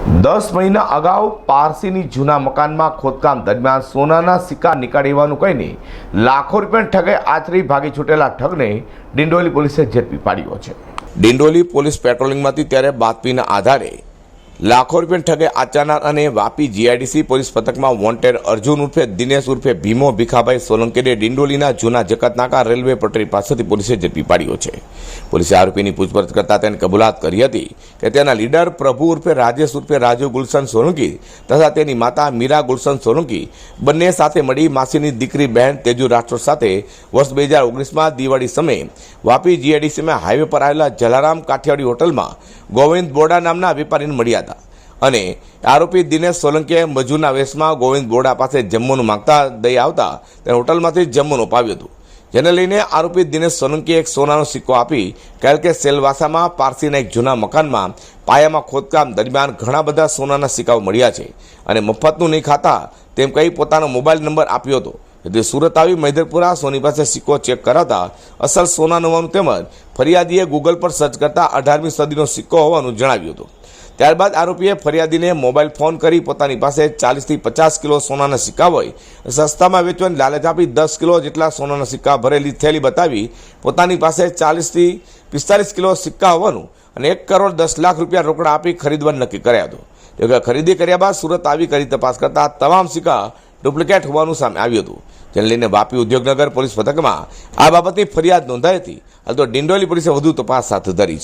10 મહિના અગાઉ પારસીની જૂના મકાનમાં ખોદકામ દરમિયાન સોનાના સિક્કા નીકાળવાનું કહીને લાખો રૂપિયા ઠગે આચરી ભાગી છૂટેલા ઠગને ડિંડોલી પોલીસે ઝડપી પાડ્યો છે। ડિંડોલી પોલીસ પેટ્રોલિંગમાંથી ત્યારે બાતમીના આધારે લાખો રૂપિયા ઠગે આચરનાર અને વાપી જીઆઈડીસી પોલીસ પથકમાં વોન્ટેડ અર્જુન ઉર્ફે દિનેશ ઉર્ફે ભીમો ભીખાભાઈ સોલંકીને ડિંડોલીના જૂના જકાતનાકા રેલવે પટરી પાસેથી પોલીસે ઝડપી પાડ્યો છે। પોલીસે આરોપીની પૂછપરછ કરતા તેને કબૂલાત કરી હતી કે તેના લીડર પ્રભુ ઉર્ફે રાજેશ ઉર્ફે રાજુ ગુલશન સોલંકી તથા તેની માતા મીરા ગુલશન સોલંકી બંને સાથે મળી માસીની દીકરી બહેન તેજુ રાઠોડ સાથે વર્ષ 2019માં દિવાળી સમયે વાપી જીઆઈડીસીમાં હાઈવે પર આવેલા જલારામ કાઠિયાવાડી હોટલમાં ગોવિંદ બોડા નામના વેપારીને મળ્યા હતા અને આરોપી દિનેશ સોલંકીએ મજૂરના વેશમાં ગોવિંદ બોડા પાસે જમવાનું માંગતા દઈ આવતા તેને હોટલમાંથી જમવાનું અપાવ્યું હતું, જેને લઈને આરોપી દિનેશ સોલંકીએ એક સોનાનો સિક્કો આપી કહેલ કે સેલવાસામાં પારસીના એક જૂના મકાનમાં પાયામાં ખોદકામ દરમિયાન ઘણા બધા સોનાના સિક્કાઓ મળ્યા છે અને મફતનું નહીં ખાતા તેમ કહી પોતાનો મોબાઈલ નંબર આપ્યો હતો। તે સુરત આવી મૈદરપુરા સોની પાસે સિક્કો ચેક કરાતા અસલ સોનાનું હોવાનું તેમજ ફરિયાદીએ ગૂગલ પર સર્ચ કરતા 18મી સદીનો સિક્કો હોવાનું જણાવ્યું હતું। ત્યારબાદ આરોપીએ ફરિયાદીને મોબાઈલ ફોન કરી પોતાની પાસે 40થી 50 કિલો સોનાના સિક્કા હોય સસ્તામાં વેચવાની લાલચ આપી 10 કિલો જેટલા સોનાના સિક્કા ભરેલી થેલી બતાવી પોતાની પાસે 40થી 45 કિલો સિક્કા હોવાનું અને 1 કરોડ 10 લાખ રૂપિયા રોકડા આપી ખરીદવાનું નક્કી કર્યા હતો। જોકે ખરીદી કર્યા બાદ સુરત આવી કરી તપાસ કરતા તમામ સિક્કા ડુપ્લિકેટ હોવાનું સામે આવ્યું હતું, જેને લઈને વાપી ઉદ્યોગનગર પોલીસ પથકમાં આ બાબતની ફરિયાદ નોંધાઈ હતી। હાલ તો ડિંડોલી પોલીસે વધુ તપાસ હાથ ધરી છે।